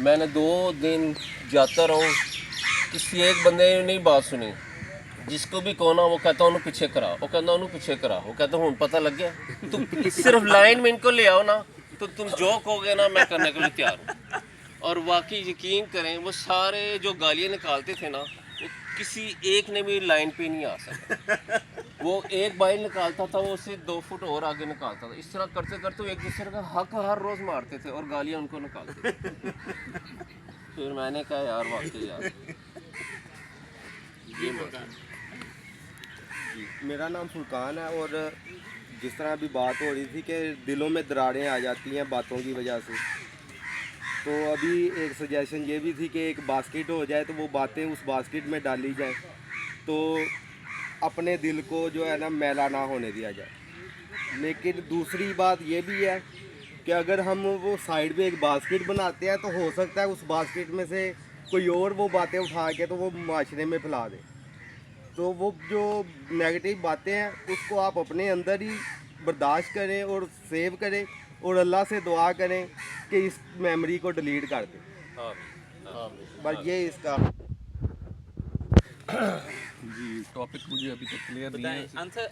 میں نے 2 دن جاتا رہا ہوں, کسی ایک بندے نے نہیں بات سنی. جس کو بھی کہنا وہ کہتا انہوں پیچھے کرا, وہ کہتا انہوں پیچھے کرا, وہ کہتا ہوں پتہ لگ گیا. تم صرف لائن میں ان کو لے آؤ نا, تو تم جو کہو گے نا میں کرنے کے لیے تیار ہوں. اور واقعی یقین کریں وہ سارے جو گالیاں نکالتے تھے نا, وہ کسی ایک نے بھی لائن پہ نہیں آ سکا. وہ ایک بائل نکالتا تھا, وہ اسے 2 فٹ اور آگے نکالتا تھا. اس طرح کرتے کرتے ایک دوسرے کا حق ہر روز مارتے تھے اور گالیاں ان کو نکالتے تھے. پھر میں نے کہا یار واقعی یار یہ میرا نام فرقان ہے, اور جس طرح ابھی بات ہو رہی تھی کہ دلوں میں دراڑیں آ جاتی ہیں باتوں کی وجہ سے, تو ابھی ایک سجیشن یہ بھی تھی کہ ایک باسکٹ ہو جائے تو وہ باتیں اس باسکٹ میں ڈالی جائیں, تو اپنے دل کو جو ہے نا میلا نہ ہونے دیا جائے. لیکن دوسری بات یہ بھی ہے کہ اگر ہم وہ سائڈ پہ ایک باسکٹ بناتے ہیں تو ہو سکتا ہے اس باسکٹ میں سے کوئی اور وہ باتیں اٹھا کے تو وہ معاشرے میں پھیلا دے. تو وہ جو نیگیٹو باتیں ہیں اس کو آپ اپنے اندر ہی برداشت کریں اور سیو کریں, اور اللہ سے دعا کریں کہ اس میموری کو ڈیلیٹ کر دیں. بس یہ اس کا جی ٹاپک مجھے ابھی تک کلیئر نہیں ہے. انصر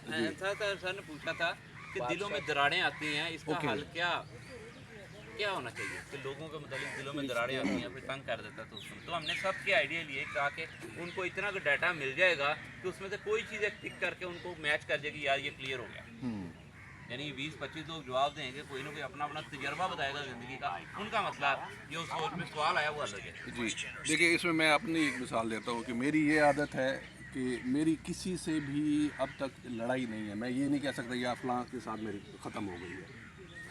سر نے پوچھا تھا کہ دلوں میں دراڑیں آتی ہیں, اس کا حل کیا ہونا چاہیے کہ لوگوں کے متعلق دلوں میں دراڑیں آتی ہیں پھر تنگ کر دیتا تو ہم نے سب کے آئیڈیا لیے تاکہ ان کو اتنا ڈیٹا مل جائے گا کہ اس میں سے کوئی چیز ایک ٹک کر کے ان کو میچ کر جائے گی یار یہ کلیئر ہو گیا. یعنی 20-25 لوگ جواب دیں گے, کوئی نہ کوئی اپنا اپنا تجربہ بتائے گا زندگی کا, ان کا مسئلہ جو سوچ میں سوال آیا وہ الگ ہے. جی دیکھیے اس میں میں اپنی ایک مثال دیتا ہوں کہ میری یہ عادت ہے کہ میری کسی سے بھی اب تک لڑائی نہیں ہے. میں یہ نہیں کہہ سکتا یا فلاں کے ساتھ میری ختم ہو گئی ہے,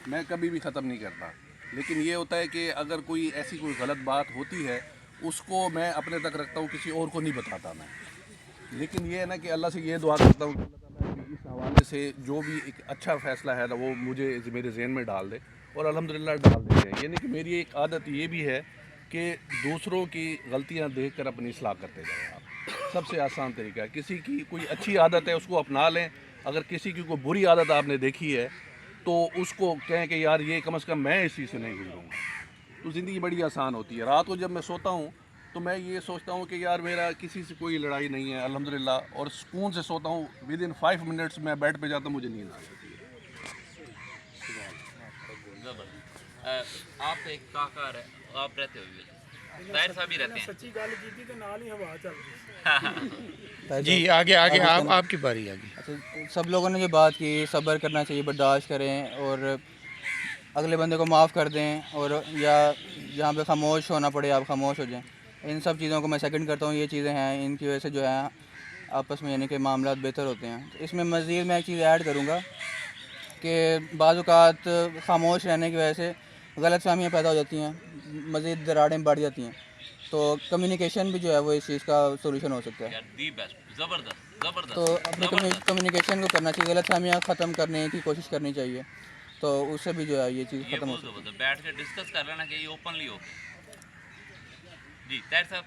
میں کبھی بھی ختم نہیں کرتا. لیکن یہ ہوتا ہے کہ اگر کوئی ایسی کوئی غلط بات ہوتی ہے اس کو میں اپنے تک رکھتا ہوں, کسی اور کو نہیں بتاتا میں. لیکن یہ ہے نا کہ اللہ سے یہ دعا کرتا ہوں کہ اللہ تعالیٰ کہ اس حوالے سے جو بھی ایک اچھا فیصلہ ہے نا وہ مجھے میرے ذہن میں ڈال دے, اور الحمدللہ ڈال دیتے ہیں. یعنی کہ میری ایک عادت یہ بھی ہے کہ دوسروں کی غلطیاں دیکھ کر اپنی اصلاح کرتے جائیں آپ. سب سے آسان طریقہ ہے, کسی کی کوئی اچھی عادت ہے اس کو اپنا لیں, اگر کسی کی کوئی بری عادت آپ نے دیکھی ہے تو اس کو کہیں کہ یار یہ کم از کم میں اس چیز سے نہیں گزروں گا, تو زندگی بڑی آسان ہوتی ہے. رات کو جب میں سوتا ہوں تو میں یہ سوچتا ہوں کہ یار میرا کسی سے کوئی لڑائی نہیں ہے الحمدللہ, اور سکون سے سوتا ہوں. ودن 5 منٹس میں بیڈ پہ جاتا ہوں, مجھے نیند آ جاتی ہے. آپ ایک کاکار ہے, آپ رہتے ہوئے طاہر صاحب ہی رہتے ہیں. سچی گل کی تو نال ہی ہوا چل رہی. جی آگے آپ کی باری آگے. اچھا, سب لوگوں نے جو بات کی صبر کرنا چاہیے, برداشت کریں اور اگلے بندے کو معاف کر دیں, اور یا جہاں پہ خاموش ہونا پڑے آپ خاموش ہو جائیں. ان سب چیزوں کو میں سیکنڈ کرتا ہوں. یہ چیزیں ہیں ان کی وجہ سے جو ہے آپس میں یعنی کہ معاملات بہتر ہوتے ہیں. اس میں مزید میں ایک چیز ایڈ کروں گا کہ بعض اوقات خاموش رہنے کی وجہ سے غلط فہمیاں پیدا ہو جاتی ہیں, مزید دراڑیں بڑھ جاتی ہیں. تو کمیونیکیشن بھی جو ہے وہ اس چیز کا سولوشن ہو سکتا ہے. تو اپنے کمیونیکیشن کو کرنا چاہیے, غلط فہمیاں ختم کرنے کی کوشش کرنی چاہیے, تو اس سے بھی جو ہے یہ چیز ختم ہو سکتی ہے. بیٹھ کے ڈسکس کر لینا کہ یہ اوپنلی ہو. جی طاہر صاحب.